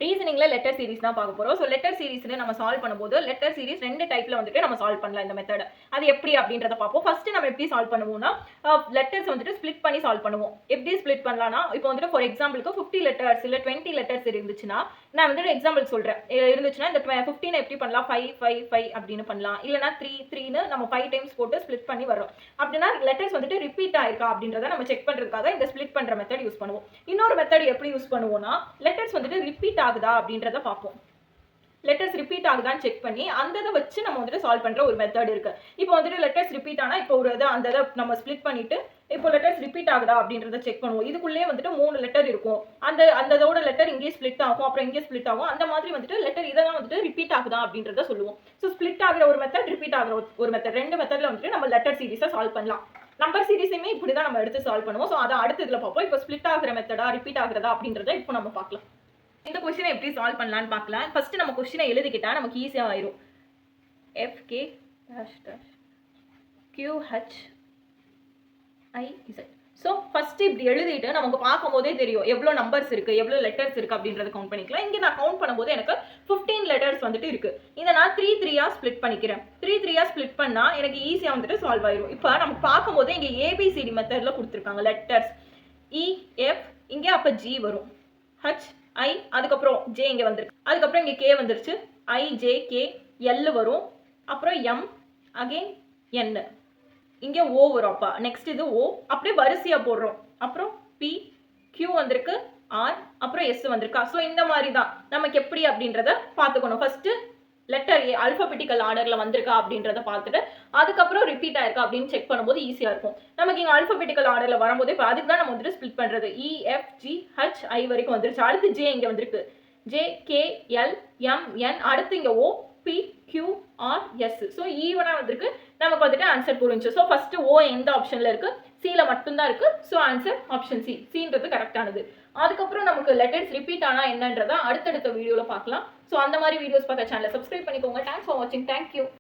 ரீசனிங்ல letter series தான் பார்க்க போறோம். ஸோ லெட்டர் சீரிஸ்ல நம்ம சால்வ் பண்ணும்போது லெட்டர் சீரிஸ் 2 டைப்ல வந்துட்டு நம்ம சால்வ் பண்ணலாம் இந்த மெத்தட். அது எப்படி அப்படின்றத பார்ப்போம். ஃபர்ஸ்ட் நம்ம எப்படி சால்வ் பண்ணுவோம்னா லெட்டர்ஸ் வந்துட்டு ஸ்ப்ளிட் பண்ணி சால்வ் பண்ணுவோம். எப்படி ஸ்ப்ளிட் பண்ணலாம்னா இப்போ வந்துட்டு ஃபார் எக்ஸாம்பிளுக்கு 50 லெட்டர்ஸ் இல்ல 20 லெட்டர்ஸ் இருந்துச்சுன்னா நான் வந்துட்டு எக்ஸாம்பிள் சொல்றேன். இருந்துச்சுன்னா இந்த 15 எப்படி பண்ணலாம் 5 5 5 அப்படின்னு பண்ணலாம். இல்லனா 3 3ன்னு நம்ம 5 டைம்ஸ் போட்டு ஸ்ப்ளிட் பண்ணி வரோம். அப்படின்னா லெட்டர்ஸ் வந்துட்டு ரிப்பீட் ஆயிருக்கா அப்படின்றத நம்ம செக் பண்றதுக்காக இந்த ஸ்ப்ளிட் பண்ற மெத்தட் யூஸ் பண்ணுவோம். இன்னொரு மெத்தட் எப்படி யூஸ் பண்ணுவோம்னா லெட்டர்ஸ் வந்துட்டு ரிப்பீட் ஆகுதா அப்படின்றத பார்ப்போம். லெட்டர்ஸ் ரிப்பீட் ஆகுதான்னு செக் பண்ணி அந்த இதை வச்சு நம்ம வந்துட்டு சால்வ் பண்ற ஒரு மெத்தட் இருக்கு. இப்போ வந்துட்டு லெட்டர்ஸ் ரிப்பீட் ஆனா இப்போ ஒரு இதை அந்த இதை நம்ம ஸ்ப்ளிட் பண்ணிட்டு இப்போ லெட்டர்ஸ் ரிப்பீட் ஆகுதா அப்படின்றத செக் பண்ணுவோம். இதுக்குள்ளேயே வந்துட்டு 3 லெட்டர் இருக்கும். அந்த இதோட லெட்டர் இங்கே ஸ்ப்ளிட் ஆகும், அப்புறம் இங்கே ஸ்ப்ளிட் ஆகும். அந்த மாதிரி வந்துட்டு லெட்டர் இதெல்லாம் வந்துட்டு ரிப்பீட் ஆகுதா அப்படின்றத சொல்லுவோம். ஸோ ஸ்ப்ளிட் ஆகிற ஒரு மெத்தட், ரிப்பீட் ஆகிற ஒரு மெத்தட், 2 மெத்தட்ல வந்துட்டு நம்ம லெட்டர் சீரிஸை சால்வ் பண்ணலாம். நம்பர் சீரிஸையுமே இப்படி தான் நம்ம எடுத்து சால்வ் பண்ணுவோம். ஸோ அதை அடுத்த இதில் பார்ப்போம். இப்போ ஸ்ப்ளிட் ஆகிற மெத்தடா ரிப்பீட் ஆகுறதா அப்படின்றத இப்போ நம்ம பார்க்கலாம். இந்த கொஸ்டினை எப்படி சால்வ் பண்ணலாம்னு பார்க்கலாம். ஃபர்ஸ்ட் நம்ம கொஸ்டினை எழுதிக்கிட்டா நமக்கு ஈஸியாக ஆயிரும். FK QH IZ. So first இப்படி எழுதிட்டு நமக்கு பார்க்கும் போதே தெரியும் எவ்வளோ நம்பர்ஸ் இருக்கு, எவ்வளோ லெட்டர்ஸ் இருக்கு அப்படின்றத கவுண்ட் பண்ணிக்கலாம். இங்கே நான் கவுண்ட் பண்ணும்போது எனக்கு 15 லெட்டர்ஸ் வந்துட்டு இருக்கு. இதை நான் 3 3 ஸ்ப்ளிட் பண்ணிக்கிறேன். 3 3 ஸ்ப்ளிட் பண்ணா எனக்கு ஈஸியாக வந்துட்டு சால்வ் ஆயிரும். இப்போ நமக்கு பார்க்கும்போது இங்கே ABCD மெத்தட்ல கொடுத்துருக்காங்க லெட்டர்ஸ் EF, இங்கே அப்போ G வரும், H I, அதுக்கப்புறம் J இங்கே வந்துருக்கு, அதுக்கப்புறம் இங்கே K வந்துருச்சு, I J K L வரும், அப்புறம் M அகைன் N, இங்கே O வரும். அப்பா நெக்ஸ்ட் இது O, அப்படியே வரிசையா போடுறோம். அப்புறம் P Q வந்திருக்கு, R, அப்புறம் S வந்திருக்கா. ஸோ இந்த மாதிரி தான் நமக்கு எப்படி அப்படின்றத பார்த்துக்கணும். ஃபர்ஸ்ட் லெட்டர் அல்பபெட்டிக்கல் ஆர்டர்ல வந்திருக்கா அப்படின்றத பார்த்துட்டு அதுக்கப்புறம் ரிப்பீட் ஆயிருக்கா அப்படின்னு செக் பண்ணும்போது ஈஸியா இருக்கும். நமக்கு இங்க அல்பபெட்டிக்கல் ஆர்டர்ல வரும்போது இப்போ அதுக்கு தான் நம்ம வந்துட்டு ஸ்ப்ளிட் பண்றது. EFGH I வரைக்கும் வந்துருச்சு. அடுத்து J இங்க வந்திருக்கு, JKLMN, அடுத்து இங்க OPQRS. ஸோ ஈவனா வந்திருக்கு. நமக்கு வந்துட்டு ஆன்சர் புரிஞ்சு. ஸோ ஃபர்ஸ்ட் O எந்த ஆப்ஷன்ல இருக்கு, சில மட்டும்தான் இருக்கு. ஸோ ஆன்சர் ஆப்ஷன் சி, சின்றது கரெக்டானது. அதுக்கப்புறம் நமக்கு லெட்டர்ஸ் ரிப்பீட் ஆனா என்னன்றதை அடுத்தடுத்த வீடியோல பார்க்கலாம். ஸோ அந்த மாதிரி வீடியோஸ் பார்க்க சேனலை சப்ஸ்கிரைப் பண்ணிக்கோங்க. தேங்க்ஸ் ஃபார் வாட்சிங். தேங்க்யூ.